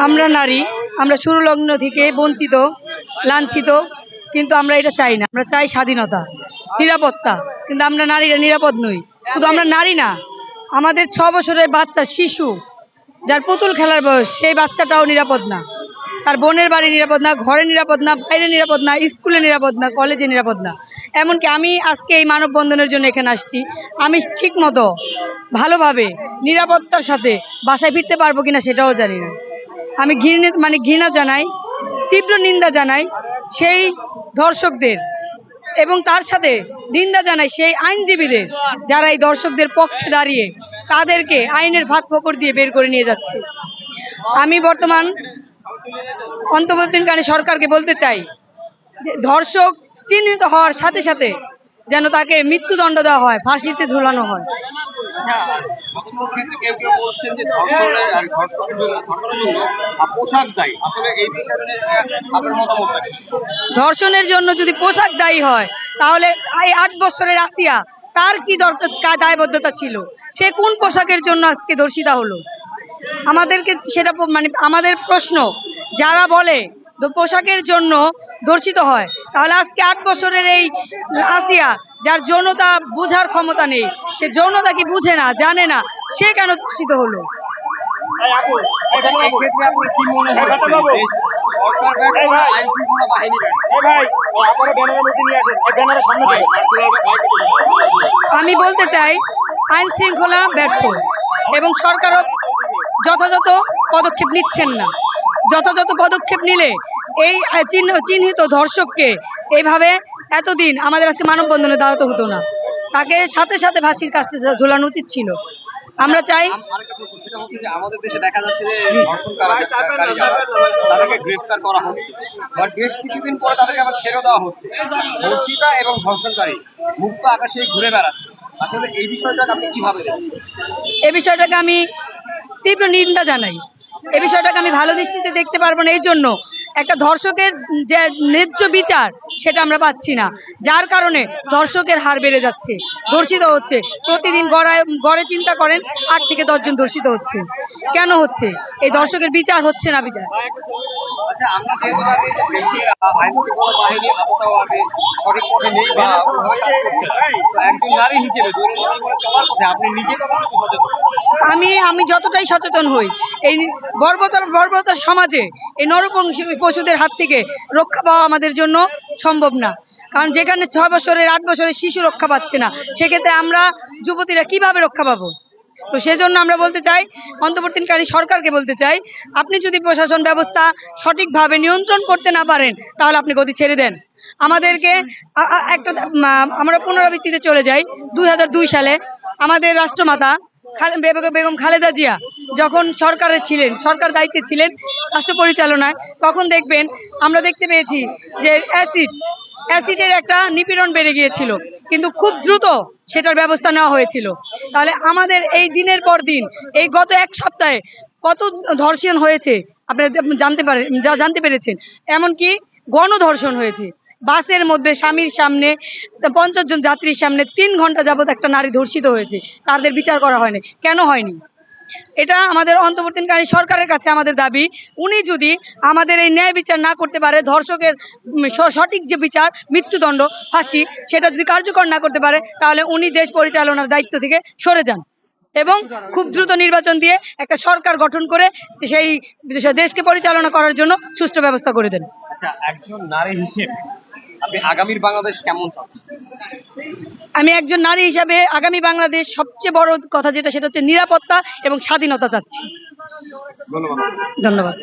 আমরা নারী, আমরা শুরু লগ্ন থেকে বঞ্চিত, লাঞ্ছিত, কিন্তু আমরা এটা চাই না। আমরা চাই স্বাধীনতা, নিরাপত্তা। কিন্তু আমরা নারীরা নিরাপদ নই। শুধু আমরা নারী না, আমাদের 6 বছরের বাচ্চা শিশু, যার পুতুল খেলার বয়স, সেই বাচ্চাটাও নিরাপদ না। তার বোনের বাড়ি নিরাপদ না, ঘরে নিরাপদ না, বাইরে নিরাপদ না, স্কুলে নিরাপদ না, কলেজে নিরাপদ না। এমনকি আমি আজকে এই মানববন্ধনের জন্য এখানে আসছি, আমি ঠিক মতো ভালোভাবে নিরাপত্তার সাথে বাসায় ফিরতে পারবো কিনা সেটাও জানি না। আমি ঘৃণা জানাই, তীব্র নিন্দা জানাই সেই ধর্ষকদের, এবং তার সাথে নিন্দা জানাই সেই আইনজীবীদের যারা এই দর্শকদের পক্ষে দাঁড়িয়ে তাদেরকে আইনের ফাঁক ফোকর দিয়ে বের করে নিয়ে যাচ্ছে। আমি বর্তমান অন্তর্বর্তীকালীন সরকারকে বলতে চাই যে ধর্ষক চিহ্নিত হওয়ার সাথে সাথে যেন তাকে মৃত্যুদণ্ড দেওয়া হয়, ফাঁসিতে ঝুলানো হয়। ধর্ষণের জন্য যদি পোশাক দায়ী হয়, তাহলে এই 8 বছরের আসিয়া তার কি দায়বদ্ধতা ছিল? সে কোন পোশাকের জন্য আজকে ধর্ষিতা হলো? আমাদেরকে সেটা আমাদের প্রশ্ন, যারা বলে পোশাকের জন্য ধর্ষিত হয়, তাহলে আজকে 8 বছরের এই আসিয়া, যার যৌনতা বোঝার ক্ষমতা নেই, সে যৌনতা কি বুঝে না, জানে না, সে কেন ধর্ষিত হলো? আমি বলতে চাই আইন শৃঙ্খলা ব্যর্থ এবং সরকারও যথাযথ পদক্ষেপ নিচ্ছেন না। যথাযথ পদক্ষেপ নিলে এই চিহ্নিত ধর্ষককে এইভাবে এতদিন আমাদের আজকে মানববন্ধনে দাঁড়াতে হতো না। তাকে সাথে সাথে ফাঁসির কাছে ঝোলানো উচিত ছিল। আমরা চাই আমাদের দেশে দেখা যাচ্ছে যে তাদেরকে গ্রেফতার করা হচ্ছে, বাট বেশ কিছুদিন পরে তাদেরকে আবার ছেড়ে দেওয়া হচ্ছে। ধর্ষিতা এবং ধর্ষণকারী মুক্ত আকাশে ঘুরে বেড়াচ্ছে। আসলে এই বিষয়টাকে আপনি কিভাবে দেখছেন? এই বিষয়টাকে আমি তীব্র নিন্দা জানাই। এই বিষয়টাকে আমি ভালো দৃষ্টিতে দেখতে পারবো না। এই জন্য একটা ধর্ষকের যে ন্যায্য বিচার, সেটা আমরা পাচ্ছি না, যার কারণে ধর্ষকের হার বেড়ে যাচ্ছে, ধর্ষিত হচ্ছে। প্রতিদিন গড়ে চিন্তা করেন 8 থেকে 10 জন ধর্ষিত হচ্ছে। কেন হচ্ছে? এই ধর্ষকের বিচার হচ্ছে না বিধায়। আচ্ছা, আমরা যেহেতু দেশের আইন শৃঙ্খলা বাহিনী আদতেও সঠিক পথে নেই বা ওভাবে কাজ করছে না, তো একজন নারী হিসেবে দৈনন্দিন জীবনে চলার পথে আপনি নিজে কতটুকু সচেতন? আমি যতটাই সচেতন হই, এই বর্বরতার সমাজে এই নরপঙ্খী পশুদের হাত থেকে রক্ষা পাওয়া আমাদের জন্য সম্ভব না। কারণ যেখানে 6 বছরের 8 বছরের শিশু রক্ষা পাচ্ছে না, সেক্ষেত্রে আমরা যুবতীরা কিভাবে রক্ষা পাবো? তো সেজন্য আমরা বলতে চাই, অন্তর্বর্তীকালীন সরকারকে বলতে চাই, আপনি যদি প্রশাসন ব্যবস্থা সঠিকভাবে নিয়ন্ত্রণ করতে না পারেন, তাহলে আপনি গতি ছেড়ে দেন। আমাদেরকে আমরা পুনরাবৃত্তিতে চলে যাই। 2002 সালে আমাদের রাষ্ট্রমাতা বেগম খালেদা জিয়া যখন সরকার দায়িত্বে ছিলেন, রাষ্ট্র পরিচালনায়, তখন দেখবেন আমরা দেখতে পেয়েছি যে অ্যাসিডের একটা নিপীড়ন বেড়ে গিয়েছিল, কিন্তু খুব দ্রুত সেটার ব্যবস্থা নেওয়া হয়েছিল। তাহলে আমাদের এই দিনের পর দিন, এই গত 1 সপ্তাহে কত ধর্ষণ হয়েছে আপনারা জানতে পেরেছেন। এমনকি গণধর্ষণ হয়েছে। বাসের মধ্যে স্বামীর সামনে 50 জন যাত্রীর সামনে 3 ঘন্টা যাবৎ একটা নারী ধর্ষিত হয়েছে, তাদের বিচার করা হয়নি। কেন হয়নি? এটা আমাদের অন্তর্বর্তীকালীন সরকারের কাছে আমাদের দাবি, উনি যদি আমাদের এই ন্যায় বিচার না করতে পারে, ধর্ষকের সঠিক যে বিচার, মৃত্যুদণ্ড, ফাঁসি, সেটা যদি কার্যকর না করতে পারে, তাহলে উনি দেশ পরিচালনার দায়িত্ব থেকে সরে যান এবং খুব দ্রুত নির্বাচন দিয়ে একটা সরকার গঠন করে সেই দেশকে পরিচালনা করার জন্য সুষ্ঠু ব্যবস্থা করে দেন। আচ্ছা, একজন নারী হিসেবে আপনি আগামীর বাংলাদেশ কেমন চাচ্ছেন? আমি একজন নারী হিসাবে আগামী বাংলাদেশ সবচেয়ে বড় কথা যেটা, সেটা হচ্ছে নিরাপত্তা এবং স্বাধীনতা চাচ্ছি। ধন্যবাদ। ধন্যবাদ।